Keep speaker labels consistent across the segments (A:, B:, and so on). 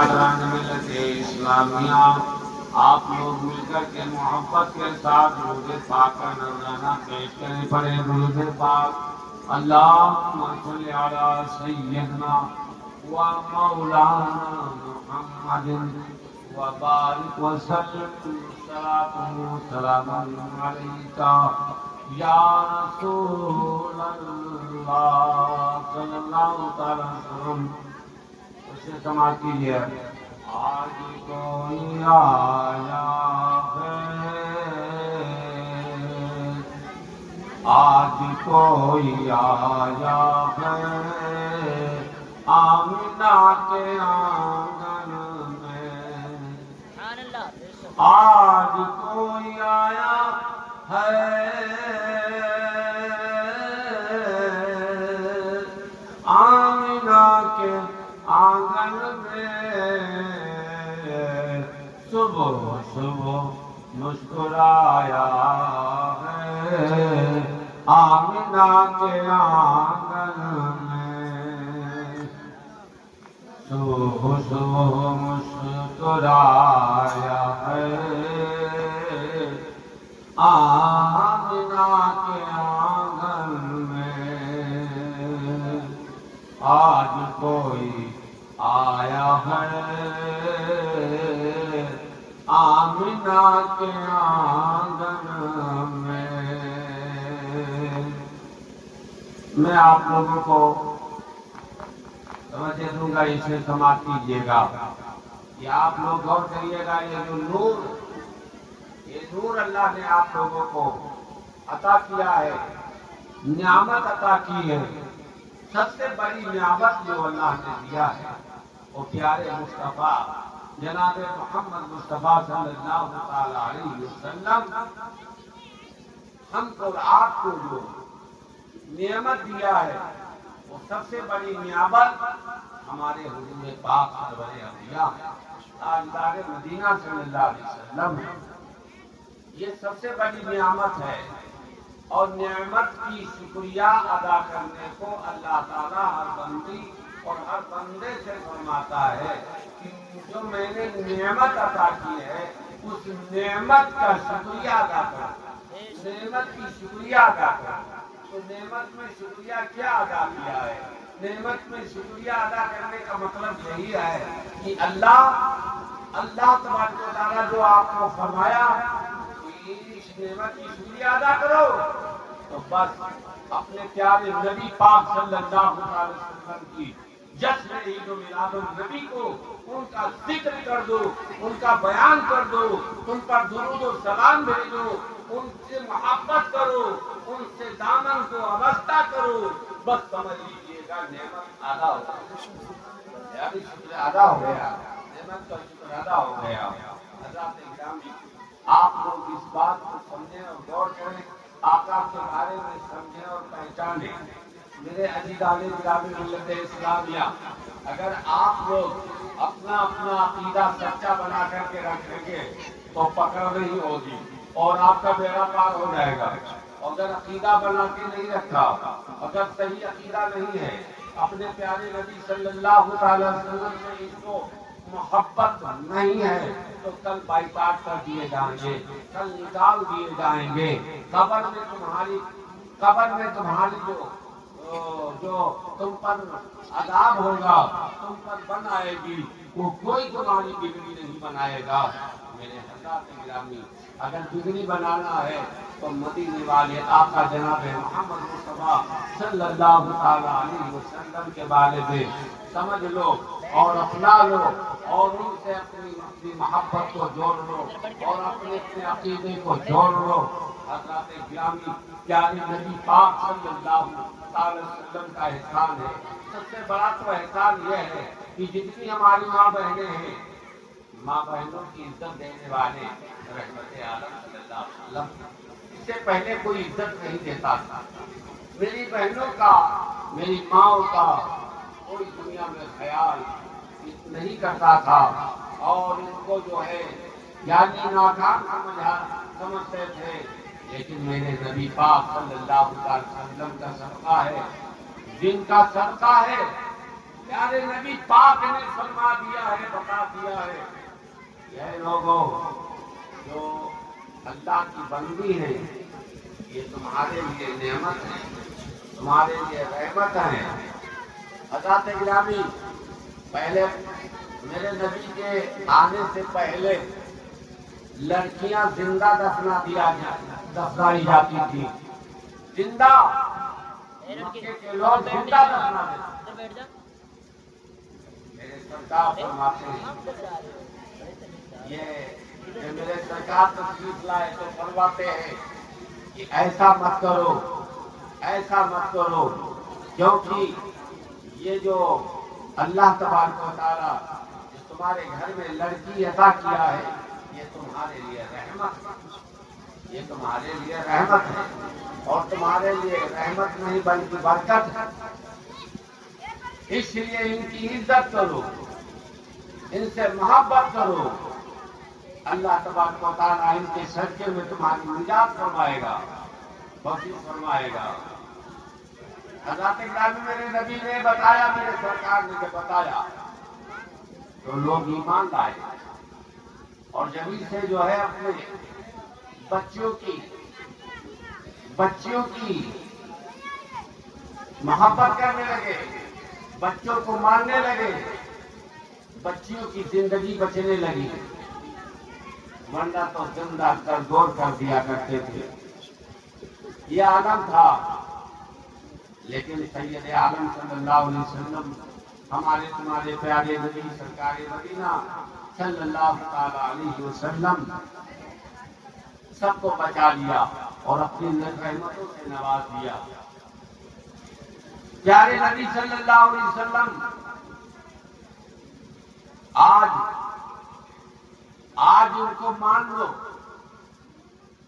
A: ملت اسلامیہ آپ لوگ مل کر کے محبت کے ساتھ درود پاک کا نذرانہ پیش کریں. پڑھیں درود پاک. اللہم صل علی سیدنا و مولانا محمد و بارک وسلم صلاۃ و سلام علیکہ یا رسول اللہ صلی اللہ تعالی وسلم. اسے سماعت کیجیے. آج کوئی آیا ہے، آج کوئی آیا ہے آمنہ کے آنگن میں. آج کوئی آیا ہے آمنہ کے آنگن میں. صبح صبح مسکرایا ہے آمنہ کے آنگن میں. صبح صبح مسکرایا ہے آمنہ کے آنگن میں. آج کوئی آیا ہے آمنہ کے آنگن میں. میں آپ لوگوں کو توجہ دوں گا، اسے سماعت کیجیے گا. یہ آپ لوگ غور کریے گا. یہ نور اللہ نے آپ لوگوں کو عطا کیا ہے، نعمت عطا کی ہے. سب سے بڑی نعمت جو اللہ نے دیا ہے وہ پیارے مصطفیٰ جناب محمد مصطفیٰ صلی اللہ تعالی علیہ وسلم ہم کو آپ کو جو نعمت دیا ہے وہ سب سے بڑی نعمت ہمارے حضور پاک سرور انبیاء تاجدار مدینہ صلی اللہ علیہ وسلم ہے. یہ سب سے بڑی نعمت ہے، اور نعمت کی شکریہ ادا کرنے کو اللہ تعالیٰ ہر بندی اور ہر بندے سے فرماتا ہے کہ جو میں نے نعمت عطا کی ہے اس نعمت کا شکریہ ادا کر. نعمت کی شکریہ ادا کر. تو نعمت میں شکریہ کیا ادا کیا ہے؟ نعمت میں شکریہ ادا کرنے کا مطلب یہی ہے کہ اللہ تبارک و تعالیٰ جو آپ کو فرمایا اس نعمت کی شکریہ ادا کرو، تو بس اپنے پیارے نبی پاک صلی اللہ علیہ وسلم کی جشن عید و میلاد النبی کو ان کا ذکر کر دو، ان کا بیان کر دو، ان پر درود و سلام بھیجو، ان سے محبت کرو، ان سے دامن کو وابستہ کرو. بس سمجھ لیجیے گا نعمت ادا ہو گئی، یعنی شکر ادا ہو گیا، نعمت کا شکر ادا ہو گیا. حضرات گرامی، آپ لوگ اس بات کو سمجھیں اور غور کریں، آقا کے بارے میں سمجھیں اور پہچانیں. میرے عزیزان گرامی ملت اسلامیہ، اگر آپ لوگ اپنا عقیدہ سچا بنا کر کے رکھیں گے تو پکڑ نہیں ہوگی اور آپ کا بیڑا پار ہو جائے گا. اگر عقیدہ بنا کے نہیں رکھا، اگر صحیح عقیدہ نہیں ہے، اپنے پیارے نبی صلی اللہ تعالی وسلم سے اس کو محبت نہیں ہے، تو کل بائیکاٹ کر دیے جائیں گے، کل نکال دیے جائیں گے. قبر میں تمہاری جو تم پر عذاب ہوگا، تم پر بن آئے گی، وہ کوئی تمہاری بگڑی نہیں بنائے گا. میرے حضرات گرامی، اگر بگڑی بنانا ہے تو مدینے والے آقا جناب محمد مصطفیٰ صلی اللہ تعالی علیہ وسلم کے بارے میں سمجھ لو اور اپنا لو، اور ان سے اپنی محبت کو جوڑ لو اور اپنے عقیدے کو جوڑ لو. حضرات گرامی، پیارے نبی پاک صلی اللہ تعالی وسلم کا احسان ہے. سب سے بڑا تو احسان یہ ہے کہ جتنی ہماری ماں بہنیں ہیں، ماں بہنوں کی عزت دینے والے رحمت عالم صلی اللہ علیہ وسلم اس سے پہلے کوئی عزت نہیں دیتا تھا. میری بہنوں کا، میری ماں کا کوئی دنیا میں خیال نہیں کرتا تھا، اور ان کو جو ہے یعنی ناکام سمجھتے تھے. لیکن میرے نبی پاک صلی اللہ علیہ وسلم کا صدقہ ہے، جن کا صدقہ ہے پیارے نبی پاک نے فرما دیا ہے، بتا دیا ہے، یہ لوگوں جو اللہ کی بندی ہیں یہ تمہارے لیے نعمت ہے، تمہارے لیے رحمت ہے۔ حضرات گرامی، پہلے میرے نبی کے آنے سے پہلے لڑکیاں زندہ دفنائی جاتی تھی، زندہ مکے کے لوگ زندہ دفناتے تھے۔ میرے سرکار فرماتے ہیں، یہ میرے سرکار تشریف لائے تو فرماتے ہیں کہ ایسا مت کرو، ایسا مت کرو، کیونکہ یہ جو اللہ تبارک و تعالیٰ جو تمہارے گھر میں لڑکی عطا کیا ہے یہ تمہارے لیے رحمت ہے، یہ تمہارے لیے رحمت ہے، اور تمہارے لیے رحمت نہیں بلکہ برکت ہے۔ اس لیے ان کی عزت کرو، ان سے محبت کرو، اللہ تبارک و تعالیٰ ان کے صدقے میں تمہاری نجات فرمائے گا، بخشش فرمائے گا۔ حضرت گرامی، میرے نبی نے بتایا، میرے سرکار نے جب بتایا تو لوگ ایمان لائے، اور جبھی سے جو ہے اپنے بچیوں کی محبت کرنے لگے، بچوں کو ماننے لگے، بچیوں کی زندگی بچنے لگی، ورنہ تو زندہ کر دور کر دیا کرتے تھے۔ یہ عالم تھا، لیکن سید عالم صلی اللہ علیہ وسلم ہمارے تمہارے پیارے نبی سرکار مدینہ صلی اللہ تعالی علیہ وسلم سب کو بچا لیا اور اپنی رحمتوں سے نواز دیا۔ پیارے نبی صلی اللہ علیہ وسلم آج ان کو مان لو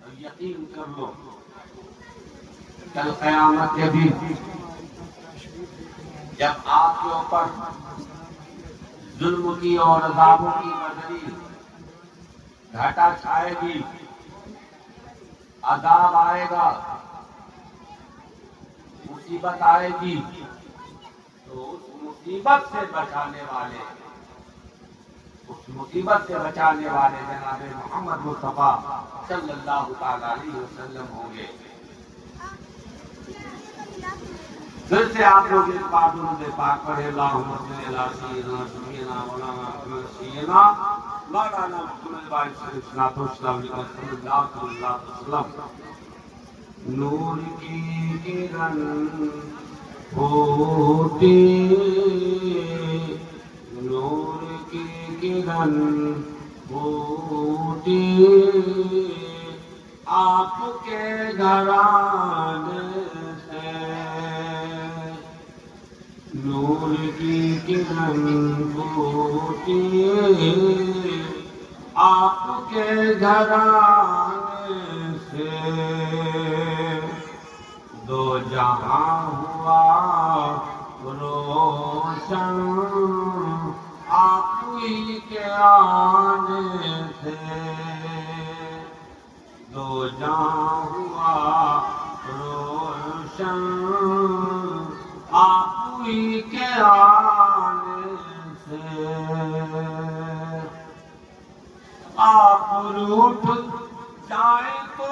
A: اور یقین کر لو، کل قیامت کے دن جب آپ کے اوپر ظلم کی اور عذابوں کی بدری گھٹا چھائے گی، عذاب آئے گا، مصیبت آئے گی، تو اس مصیبت سے بچانے والے جناب محمد مصطفیٰ صلی اللہ تعالی علیہ وسلم ہوں گے۔ پھر سے آپ لوگ اس بات درود پاک پڑھے، اللہم صلی علی سیدنا سیدنا مولانا سیدنا مولانا محمد صلی اللہ علیہ وسلم۔ نور کی کرن ہوتی، نور کی کرن ہوتی، آپ کے گھرانے سے، نور کی کرن ہوتی، آپ کے گھرانے سے، دو جہاں ہوا روشن آپ ہی کے آنے سے، دو جہاں ہوا روشن آپ ہی کے آنے سے۔ آپ روٹ جائیں تو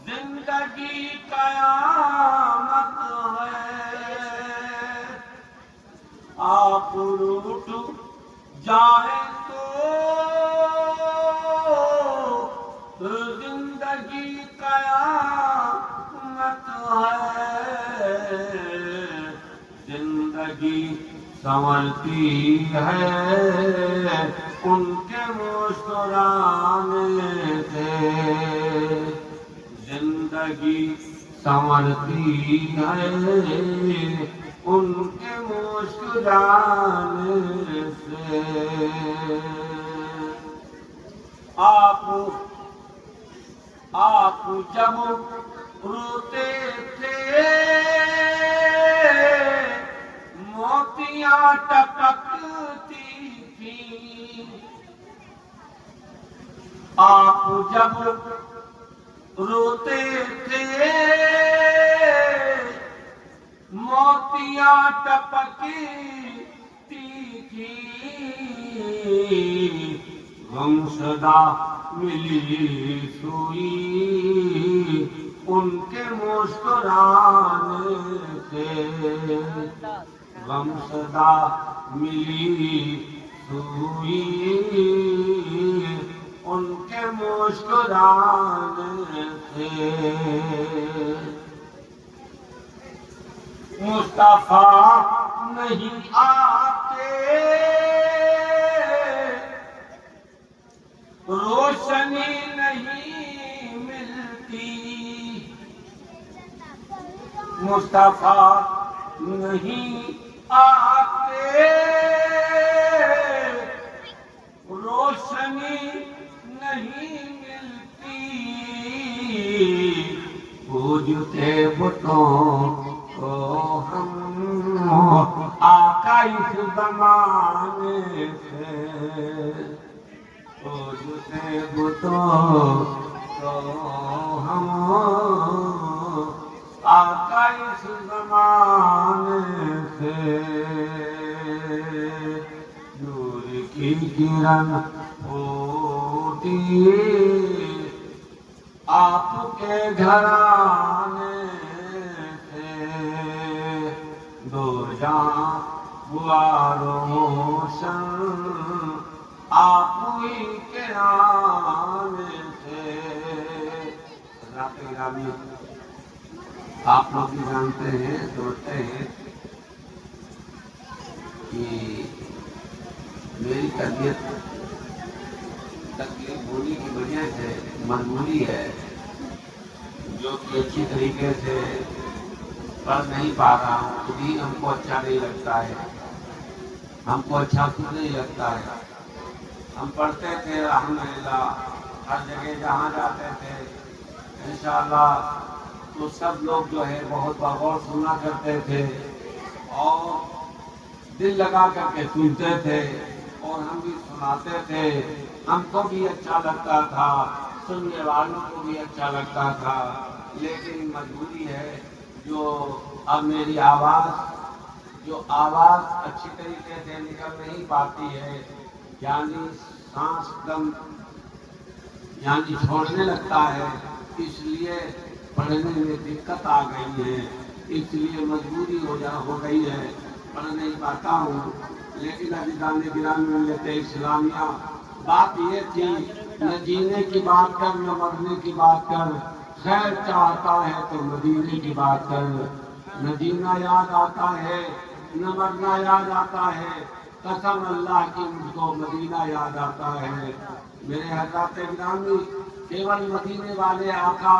A: زندگی قیامت ہے، آپ روٹ جائیں تو زندگی قیامت ہے، زندگی سنورتی ہے ان کے مسکرانے سے، زندگی سنورتی ہے ان کے مسکرانے سے۔ آپ جب روتے تھے موتیاں ٹپکتی تھی، آپ جب روتے تھے موتیاں ٹپکی تھی غمزدہ ملی سوئی ان کے مسکرانے سے غمزدہ ملی سوئی ان کے مسکرانے سے مصطفیٰ نہیں آتے روشنی نہیں ملتی مصطفیٰ نہیں آتے روشنی نہیں ملتی پوجتے بتوں کو ہم آقا اس زمانے سے پوجتے بتوں کو ہم آقا اس زمانے سے نور کی کرن پھوٹی آپ کے گھرانے سے دو جہاں ہوا روشن آپ ہی کے آنے سے حضرات گرامی آپ لوگ بھی جانتے ہیں سوچتے ہیں کہ میری تربیت تکلیف ہونے کی وجہ سے مجبوری ہے جو کہ اچھی طریقے سے پڑھ نہیں پا رہا ہوں خود ہی ہم کو اچھا نہیں لگتا ہے ہم کو اچھا خود نہیں لگتا ہے ہم پڑھتے تھے الحمدللہ ہر جگہ جہاں جاتے تھے انشاءاللہ تو سب لوگ جو ہے بہت بغور سنا کرتے تھے اور دل لگا کر کے سنتے تھے اور ہم بھی سناتے تھے ہم کو بھی اچھا لگتا تھا سننے والوں کو بھی اچھا لگتا تھا لیکن مجبوری ہے جو اب میری آواز اچھی طریقے سے نکل نہیں پاتی ہے یعنی سانس دم یعنی چھوڑنے لگتا ہے اس لیے پڑھنے میں دقت آ گئی ہے اس لیے مجبوری ہو گئی ہے پڑھ نہیں پاتا ہوں لیکن عزیزان گرامی ملت اسلامیہ بات یہ تھی نہ جینے کی بات کر نہ مرنے کی بات کر خیر چاہتا ہے تو مدینے کی بات کر نہ جینا یاد آتا ہے نہ مرنا یاد آتا ہے قسم اللہ کی مجھ کو مدینہ یاد آتا ہے میرے حضرات گرامی کیول مدینے والے آقا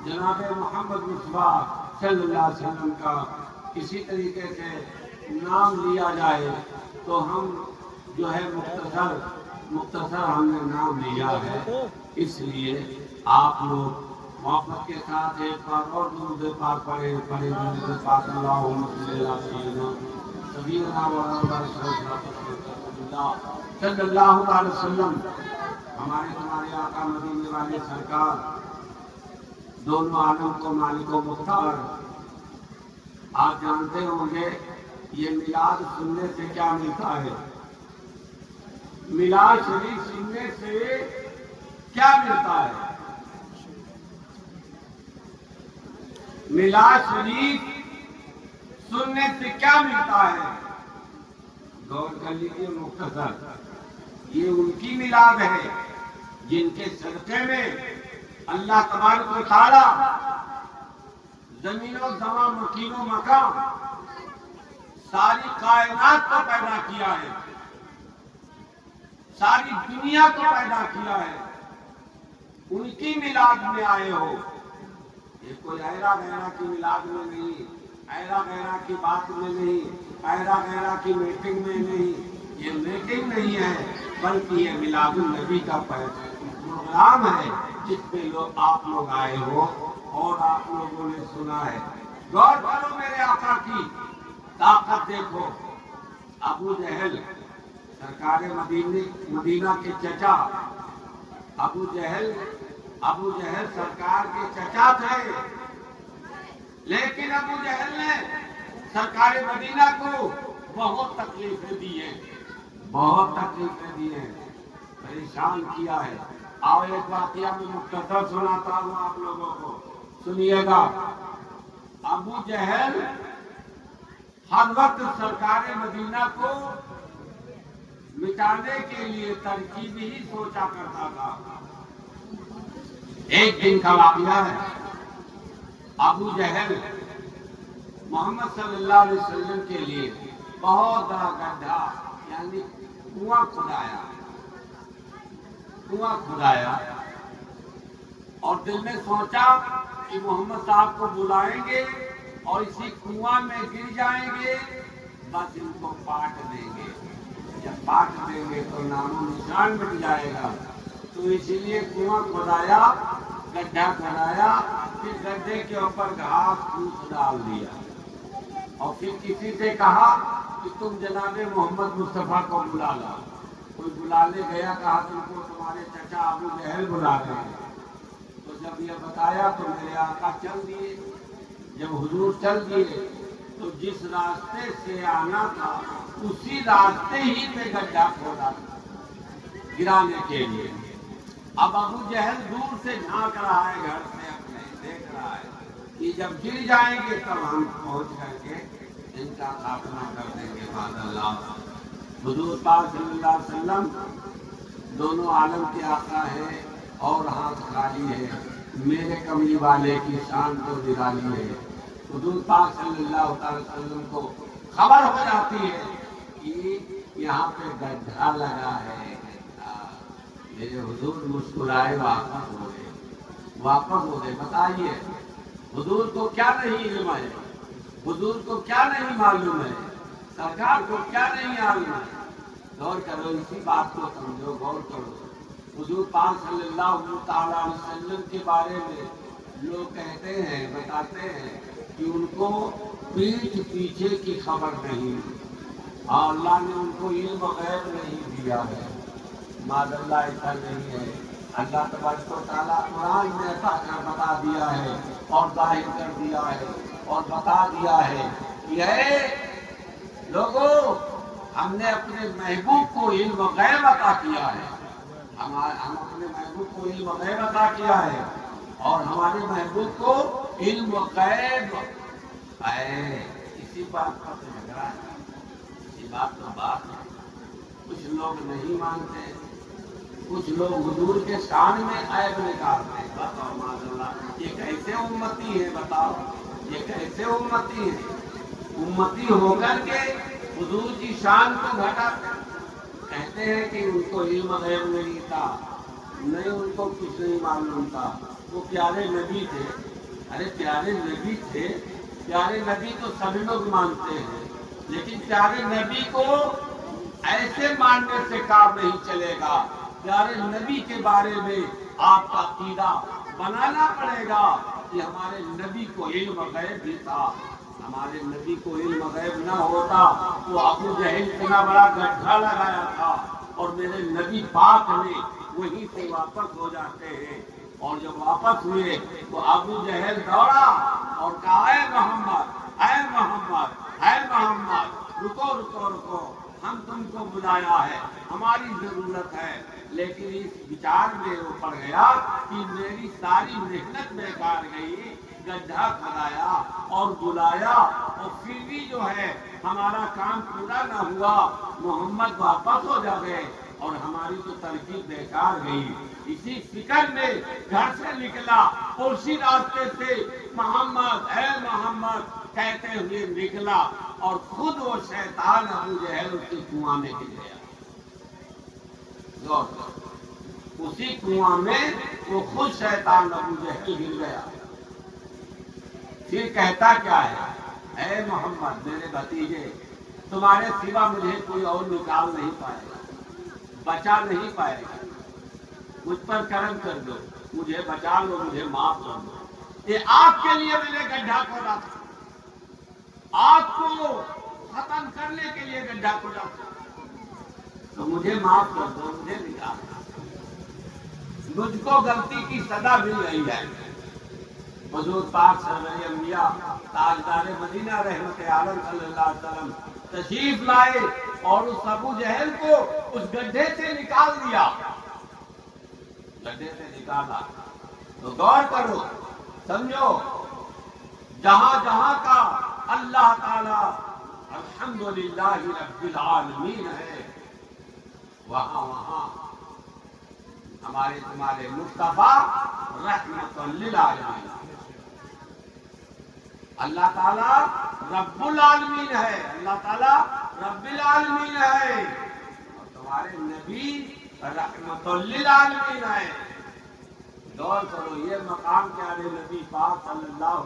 A: جناب محمد مصطفیٰ صلی اللہ علیہ وسلم کا کسی طریقے سے نام لیا جائے تو ہم جو ہے مختصر ہم نے نام لیا ہے اس لیے آپ لوگ محبت کے ساتھ ایک بار اور درود پاک پڑھے درود پاک اللہم صلی اللہ صلی اللہ علیہ وسلم ہمارے آقا مدینے والے سرکار دونوں عالم کو مالک و مختار آپ جانتے ہوں گے یہ میلاد سننے سے کیا ملتا ہے میلاد شریف سننے سے کیا ملتا ہے میلاد شریف سننے سے کیا ملتا ہے غور کر لیجیے مختصر یہ ان کی میلاد ہے جن کے صدقے میں اللہ تبارک و تعالی زمین و زمان مکین و مکان ساری کائنات کو پیدا کیا ہے ساری دنیا کو پیدا کیا ہے ان کی میلاد میں آئے ہو یہ کوئی ایرا غیرہ کی میلاد میں نہیں ایرا غیرہ کی بات میں نہیں ایرا غیرہ کی میٹنگ میں نہیں یہ میٹنگ نہیں ہے بلکہ یہ میلاد النبی کا پروگرام ہے جس پہ آپ لوگ آئے ہو اور آپ لوگوں نے سنا ہے غور کرو میرے آقا کی طاقت دیکھو ابو جہل سرکار مدینہ کے چچا ابو جہل سرکار کے چچا تھے لیکن ابو جہل نے سرکار مدینہ کو بہت تکلیفیں دی ہیں، بہت تکلیفیں دی ہیں، پریشان کیا ہے۔ آؤ ایک واقعہ میں مختصر سناتا ہوں آپ لوگوں کو، سنیے گا۔ ابو جہل ہر وقت سرکار مدینہ کو مٹانے کے لیے ترکیب ہی سوچا کرتا تھا۔ ایک دن کا واقعہ ہے، ابو جہل محمد صلی اللہ علیہ وسلم کے لیے بہت بڑا گڈھا یعنی کنواں کھدایا اور دل میں سوچا کہ محمد صاحب کو بلائیں گے اور اسی کنواں میں گر جائیں گے، بس ان کو پاٹ دیں گے، جب پاٹ دیں گے تو نام و نشان مٹ جائے گا۔ تو اسی لیے کنواں کھدایا، گڈھا کھدایا، پھر گڈھے کے اوپر گھاس پھوس ڈال دیا اور پھر کسی سے کہا کہ تم جناب محمد مصطفیٰ کو بلا لا۔ کوئی بلانے گیا، کہا تم کو تمہارے چچا ابو جہل بلا رہے ہیں۔ تو جب یہ بتایا تو میرے آقا چل دیے۔ جب حضور چل دیے تو جس راستے سے آنا تھا اسی راستے ہی پہ گڈھا کھودا گرانے کے لیے۔ اب ابو جہل دور سے جھانک رہا ہے، گھر سے اپنے دیکھ رہا ہے کہ جب گر جائیں گے تب ہم پہنچ کر کے ان کا خاتمہ کر دیں گے بعد اللہ۔ حضور پاک صلی اللہ علیہ وسلم دونوں عالم کے آقا ہیں اور ہاتھ خالی ہے، میرے کملی والے کی شان تو نرالی ہے۔ حضور پاک صلی اللہ علیہ وسلم کو خبر ہو جاتی ہے کہ یہاں پہ گڈھا لگا ہے۔ میرے حضور مسکرائے، واپس ہو گئے۔ بتائیے حضور کو کیا نہیں علم ہے، حضور کو کیا نہیں معلوم ہے، سرکار کو کیا نہیں معلوم ہے۔ غور کرو، اسی بات کو سمجھو، غور کرو۔ حضور پاک صلی اللہ تعالیٰ علیہ وسلم کے بارے میں لوگ کہتے ہیں، بتاتے ہیں کہ ان کو پیٹھ پیچھے کی خبر نہیں، اور اللہ نے ان کو علم غیب نہیں دیا ہے۔ معاذ اللہ ایسا نہیں ہے۔ اللہ تبارک و تعالیٰ قرآن میں ایسا بتا دیا ہے اور ظاہر کر دیا ہے اور بتا دیا ہے کہ اے لوگوں، ہم نے اپنے محبوب کو علم غیب عطا کیا ہے، ہم اپنے محبوب کو علم غیب عطا کیا ہے اور ہمارے محبوب کو علم غیب ہے۔ اسی بات پر لگ رہا ہے، اسی بات پر بات ہے۔ کچھ لوگ نہیں مانتے، کچھ لوگ حضور کے شان میں عیب نکالتے ہیں۔ بتاؤ معاذ اللہ، یہ کیسے امتی ہے؟ بتاؤ یہ کیسے امتی ہے؟ امتی ہو کر کے حضور کی شان کو گھٹاتے، کہتے ہیں کہ ان کو علم غیب نہیں تھا، نہیں ان کو کچھ نہیں معلوم تھا، وہ پیارے نبی تھے۔ ارے پیارے نبی تھے، پیارے نبی تو سبھی لوگ مانتے ہیں، لیکن پیارے نبی کو ایسے ماننے سے کام نہیں چلے گا۔ پیارے نبی کے بارے میں آپ کا عقیدہ بنانا پڑے گا کہ ہمارے نبی کو علم غیب بھی تھا۔ ہمارے نبی کو علم غیب نہ ہوتا تو ابو جہل اتنا بڑا گڈھا لگایا تھا اور میرے نبی پاک نے وہیں سے واپس ہو جاتے ہیں۔ اور جب واپس ہوئے تو ابو جہل دوڑا اور کہا، اے محمد، اے محمد، اے محمد، رکو رکو رکو، ہم تم کو بلایا ہے، ہماری ضرورت ہے۔ لیکن اس وچار میں وہ پڑ گیا کہ میری ساری محنت بیکار گئی، گڈھا کھدایا اور بلایا اور پھر بھی جو ہے ہمارا کام پورا نہ ہوا، محمد واپس ہو جائے اور ہماری تو ترکیب بیکار گئی۔ اسی فکر میں گھر سے نکلا اور اسی راستے سے محمد، اے محمد کہتے ہوئے نکلا اور خود وہ شیطان ابو جہل اسی کنواں میں گر گیا۔ اسی کنواں میں وہ خود شیطان ابو جہل گر گیا۔ پھر کہتا کیا ہے، اے محمد میرے بھتیجے، تمہارے سوا مجھے کوئی اور نکال نہیں پائے گا، بچا نہیں پائے گا، مجھ پر کرم کر دو، مجھے بچا لو، مجھے معاف کر دو۔ یہ آپ کے لیے میں نے گڈھا کھودا تھا، آپ کو ختم کرنے کے لیے گڈھا کھودا تھا، تو مجھے معاف کر دو، مجھے نکال دو۔ مجھ کو غلطی کی سزا مل رہی ہے، حضور پاک سرور انبیاء تاجدار مدینہ رحمت عالم صلی اللہ علیہ وسلم تشریف لائے اور اس ابو جہل کو اس گڈھے سے نکال دیا، گڈھے سے نکالا۔ تو غور کرو، سمجھو، جہاں جہاں کا اللہ تعالی الحمدللہ رب العالمین ہے، وہاں وہاں ہمارے تمہارے مصطفیٰ رحمت للعالمین، اللہ تعالیٰ رب العالمین ہے، اللہ تعالیٰ رب العالمین ہے، اور تمہارے نبی رحمت للعالمین ہے۔ غور کرو، یہ مقام پیارے نبی پاک صلی اللہ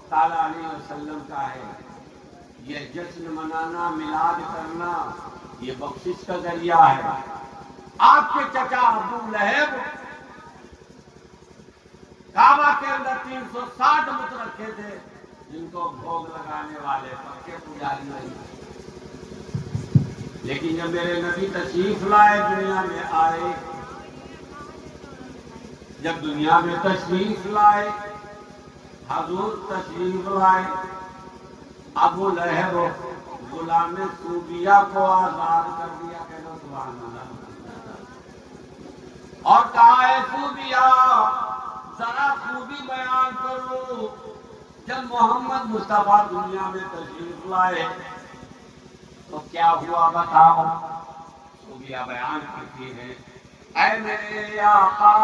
A: تعالیٰ علیہ وسلم کا ہے۔ یہ جشن منانا، میلاد کرنا، یہ بخشش کا ذریعہ ہے۔ آپ کے چچا ابو لہب کعبہ کے اندر 360 بت رکھے تھے، جن کو بھوگ لگانے والے پکے پجاری نہیں، لیکن جب میرے نبی تشریف لائے، دنیا میں آئے، جب دنیا میں تشریف لائے، حضور تشریف لائے، ابو لہب غلام صوبیہ کو آزاد کر دیا، کہنا سبحان اللہ، اور کہا ہے صوبیہ ذرا خوبی بیان کرو، جب محمد مصطفیٰ دنیا میں تشریف لائے تو کیا ہوا بتاؤ۔ صوبیہ بیان کرتی ہے، اے میرے آقا،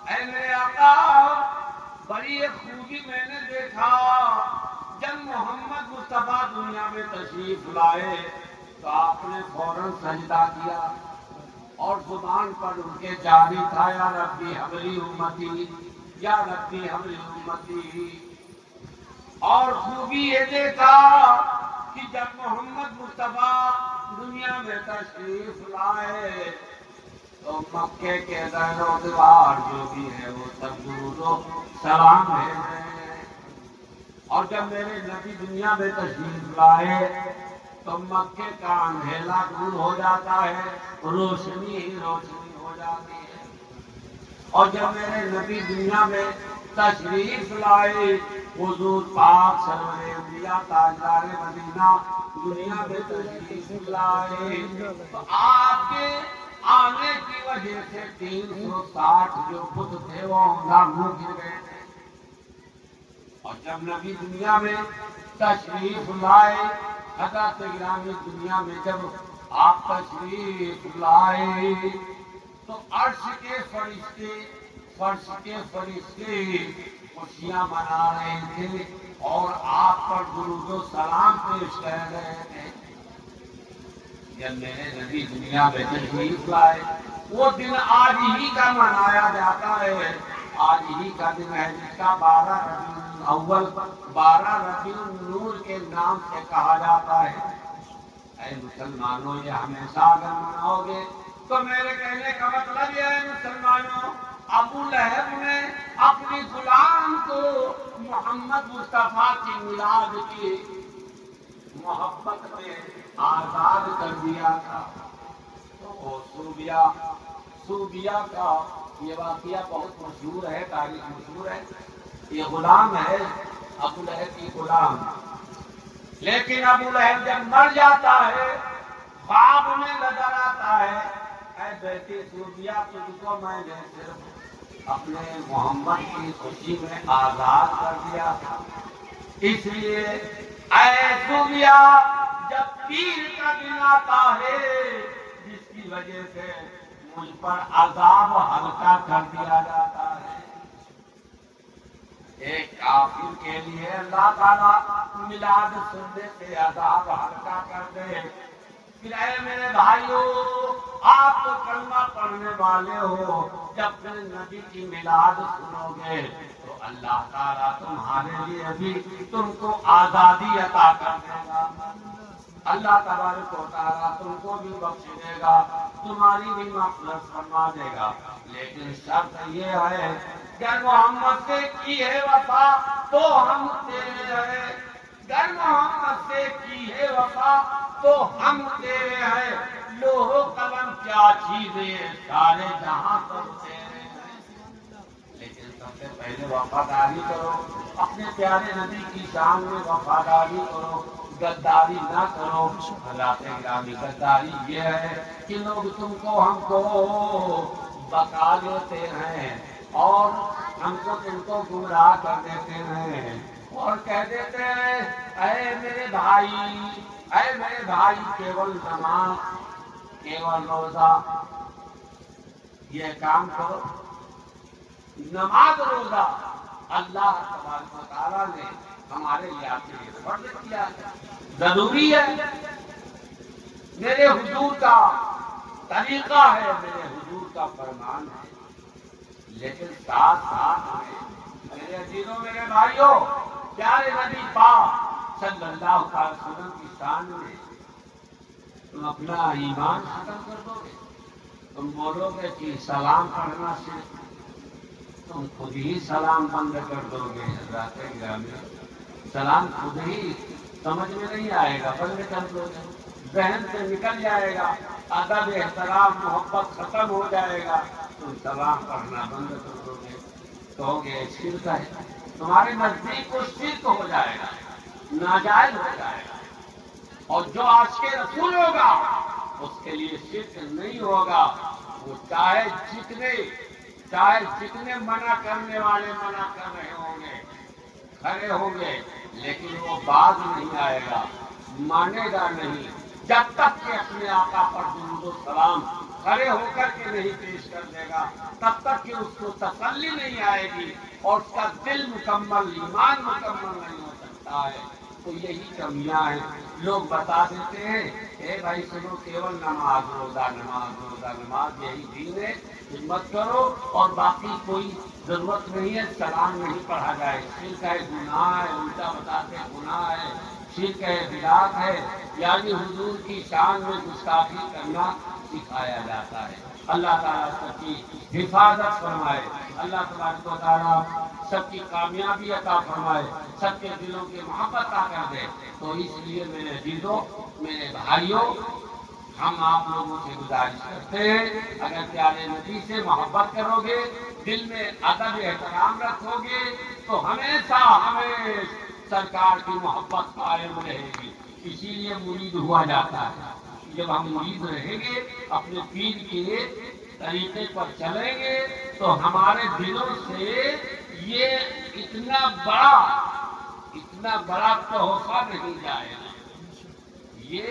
A: اے میرے آقا، بڑی ایک خوبی میں نے دیکھا، جب محمد مصطفیٰ دنیا میں تشریف لائے تو آپ نے فوراً سجدہ کیا اور زبان پر ان کے جاری تھا، یا ربی حبلی امتی، یا ربی حبلی امتی۔ اور خوبی یہ دیکھا کہ جب محمد مصطفیٰ دنیا میں تشریف لائے تو مکے کے در و دیوار جو بھی ہے وہ سب درود و سلام بھیجیں، اور جب میرے نبی دنیا میں تشریف لائے تو مکے کا اندھیرا دور ہو جاتا ہے، روشنی ہی روشنی ہو جاتی ہے، اور جب میرے نبی دنیا میں تشریف لائے، حضور پاک سرور انبیاء تاجدار مدینہ دنیا میں تشریف لائے تو آپ کے آنے کی وجہ سے 360 جو بت تھے وہ منہ گر گئے تھے۔ اور جب نبی دنیا میں تشریف لائے، حضرت گرامی دنیا میں جب آپ تشریف لائے تو عرش کے فرشتے، فرش کے فرشتے خوشیاں منا رہے تھے اور آپ پر درود و سلام پیش کر رہے تھے۔ جب میرے نبی دنیا میں تشریف لائے، وہ دن آج ہی کا منایا جاتا ہے، آج ہی کا دن ہے، جس کا 12 ربیع الاول، 12 ربیع النور کے نام سے کہا جاتا ہے۔ اے مسلمانوں، یہ ہمیشہ اگر مناؤ گے تو میرے کہنے کا مطلب یہ ہے مسلمانوں، ابو لہب نے اپنی غلام کو محمد مصطفیٰ کی میلاد کی محبت میں آزاد کر دیا تھا۔ تو صوبیہ کا یہ واقعہ بہت مشہور ہے، تاریخ مشہور ہے۔ یہ غلام ہے، ابو لہب کی غلام، لیکن ابو لہب جب مر جاتا ہے خواب میں نظر آتا ہے، اے بیٹی صوبیہ، تجھ کو میں نے صرف اپنے محمد کی خوشی میں آزاد کر دیا تھا، اس لیے اے صوبیہ، جب پیر کا دن آتا ہے جس کی وجہ سے مجھ پر عذاب ہلکا کر دیا جاتا ہے، ایک کافر کے لیے اللہ تعالیٰ میلاد سننے سے عذاب ہلکا کر دے، پھر اے میرے بھائیوں، آپ تو کلمہ پڑھنے والے ہو، جب پھر نبی کی میلاد سنو گے تو اللہ تعالیٰ تمہارے لیے بھی تم کو آزادی عطا کر دے گا، اللہ تبارک و تعالیٰ تم کو بھی بخش دے گا، تمہاری بھی مغفرت فرما دے گا، لیکن شرط یہ ہے گر محمد سے کی ہے وفا تو ہم تیرے ہیں، گر محمد سے کی ہے وفا تو ہم تیرے ہیں، لوح و قلم کیا چیزیں سارے جہاں پر تیرے ہیں، لیکن سب سے پہلے وفاداری کرو، اپنے پیارے نبی کی شان میں وفاداری کرو، غداری نہ کرو۔ حضرات گرامی، غداری یہ ہے کہ لوگ تم کو ہم کو بتا لیتے ہیں اور ہم کو تم کو گمراہ کر دیتے ہیں اور کہہ دیتے ہیں اے میرے بھائی کیول نماز، کیول روزہ یہ کام کرو۔ نماز روزہ اللہ تبارک و تعالیٰ نے ہمارے لیے آپ کے لیے فرض کیا ہے، ضروری ہے، میرے حضور کا طریقہ ہے، میرے حضور کا فرمان ہے۔ لیکن ساتھ ساتھ میں میرے عزیزوں، میرے بھائیوں، پیارے نبی پاک صلی اللہ علیہ وسلم کی شان میں تم اپنا ایمان ختم کر دو گے؟ تم بولو گے کہ سلام پڑھنا صرف، تم خود ہی سلام بند کر دو گے۔ حضرات گرامی، سلام خود ہی سمجھ میں نہیں آئے گا، بند کر دو گے، ذہن سے نکل جائے گا، ادب احترام محبت ختم ہو جائے گا، تم سلام پڑھنا بند کر دو گے، کہو گے شرک ہے، تمہارے نزدیک کو شرک ہو جائے گا، ناجائز ہو جائے گا۔ اور جو عاشق رسول ہوگا اس کے لیے شرک نہیں ہوگا، وہ چاہے جتنے منع کرنے والے منع کر رہے ہوں گے، کھڑے ہوں گے، لیکن وہ باز نہیں آئے گا، مانے گا نہیں، جب تک کہ اپنے آقا پر درود و سلام کھڑے ہو کر کے نہیں پیش کر دے گا، تب تک کہ اس کو تسلی نہیں آئے گی اور اس کا دل مکمل، ایمان مکمل نہیں ہو سکتا ہے۔ تو یہی کمیاں ہیں، لوگ بتا دیتے ہیں اے بھائی سنو، کیول نماز نماز یہی دین ہے، خدمت کرو اور باقی کوئی ضرورت نہیں ہے، سلام نہیں پڑھا جائے، شرک ہے، گناہ ہے، الٹا بتاتے گناہ ہے، شرک ہے، بدعت ہے، یعنی حضور کی شان میں گستاخی کرنا سکھایا جاتا ہے۔ اللہ تعالیٰ سب کی حفاظت فرمائے، اللہ تبارک و تعالیٰ سب کی کامیابی عطا فرمائے، سب کے دلوں کی محبت عطا کر دے۔ تو اس لیے میرے عزیزوں، میرے بھائیوں، ہم آپ لوگوں سے گزارش کرتے ہیں، اگر پیارے نبی سے محبت کرو گے، دل میں ادب احترام رکھو گے، تو ہمیشہ سرکار کی محبت قائم رہے گی۔ اسی لیے مرید ہوا جاتا ہے۔ جب ہم مرید رہیں گے، اپنے پیر کے طریقے پر چلیں گے، تو ہمارے دلوں سے یہ اتنا بڑا تحفہ نہیں جائے گا، یہ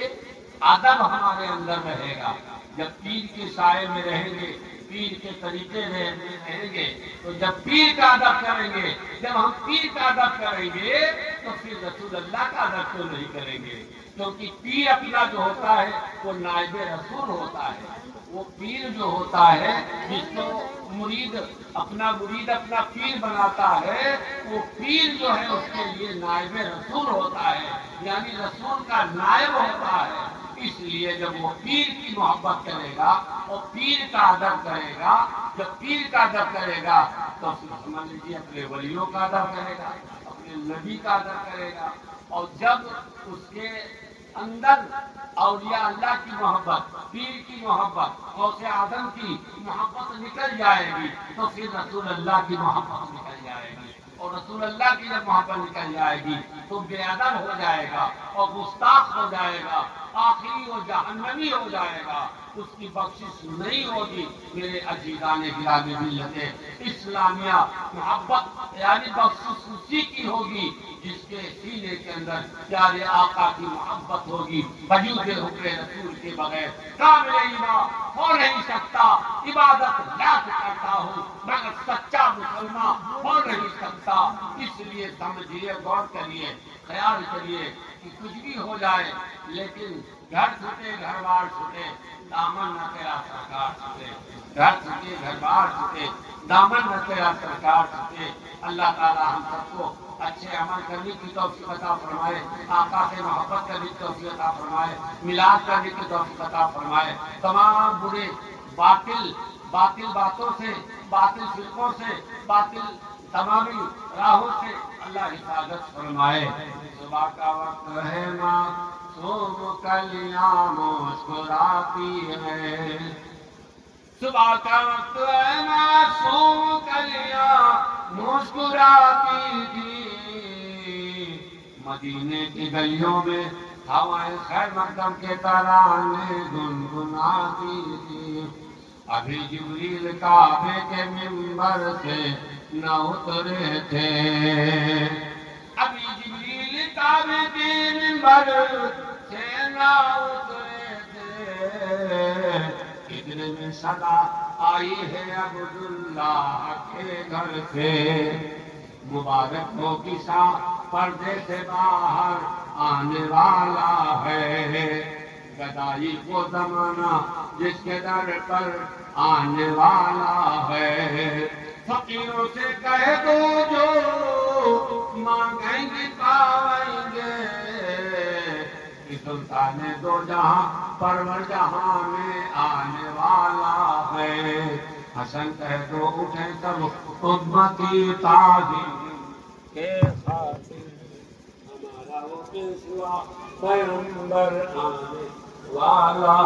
A: ادب ہمارے اندر رہے گا۔ جب پیر کے سائے میں رہیں گے، پیر کے طریقے میں رہیں گے، تو جب پیر کا ادب کریں گے، جب ہم پیر کا ادب کریں گے تو پھر رسول اللہ کا ادب کیوں نہیں کریں گے؟ کیونکہ پیر اپنا جو ہوتا ہے وہ نائب رسول ہوتا ہے۔ وہ پیر جو ہوتا ہے، جس کو مرید اپنا پیر بناتا ہے، وہ پیر جو ہے اس کے لیے نائب رسول ہوتا ہے، یعنی رسول کا نائب ہوتا ہے۔ اس لیے جب وہ پیر کی محبت کرے گا اور پیر کا ادب کرے گا، جب پیر کا ادب کرے گا تو پھر سمجھ لیجیے اپنے ولیوں کا ادب کرے گا، اپنے نبی کا ادب کرے گا۔ اور جب اس کے اندر اولیاء اللہ کی محبت، پیر کی محبت، غوث اعظم کی محبت نکل جائے گی، تو پھر رسول اللہ کی محبت نکل جائے گی، اور رسول اللہ کی جب محبت نکل جائے گی تو بے ادب ہو جائے گا اور گستاخ ہو جائے گا، آخری و جہنمی ہو جائے گا، اس کی بخشش نہیں ہوگی۔ میرے عزیزان گرامی ملت اسلامیہ، محبت یعنی بخشش اسی کی ہوگی جس کے سینے کے اندر پیارے آقا کی محبت ہوگی۔ وجود حکم رسول کے بغیر کامل ایمان ہو نہیں سکتا، عبادت لاکھ کرتا ہوں مگر سچا مسلمان ہو نہیں سکتا۔ اس لیے سمجھیے، غور کریے، خیال کریے کہ کچھ بھی ہو جائے لیکن گھر چھوٹے گھر بار چھوٹے، دامن نہ تیرا سرکار چھوٹے، گھر چھوٹے گھر بار چھوٹے، دامن نہ تیرا سرکار چھوٹے۔ اللہ تعالیٰ ہم سب کو اچھے عمل کرنے کی توفیق عطا فرمائے، آقا سے محبت کرنے کی توفیق عطا فرمائے، میلاد کرنے کی توفیق عطا فرمائے، تمام برے باطل باتوں سے، باطل فرقوں سے، باطل تمامی راہوں سے اللہ حفاظت فرمائے۔ صبح کا وقت ہے معصوم کلیاں مسکراتی ہے، صبح کا وقت ہے معصوم کلیاں مسکراتی تھی، مدینے کی گلیوں میں ہوائیں خیر مقدم کے ترانے گنگناتی تھی۔ ابھی جبریل کعبے کے منبر سے نہ اترے تھے، ابھی جبریل کعبے کے منبر سے نہ اترے تھے، اتنے میں صدا آئی ہے عبداللہ کے گھر سے، مبارک ہو کسا پردے سے باہر آنے والا ہے، گدائی کو زمانہ جس کے در پر آنے والا ہے، فقیروں سے کہہ دو جو مانگیں گے پائیں گے، کہ سلطان دو جہاں پرور جہاں میں آنے والا ہے، حسن کہہ دو اٹھے سب امتی تعظیم کے خاطر، ہمارا وہ پیشوا پیغمبر آنے والا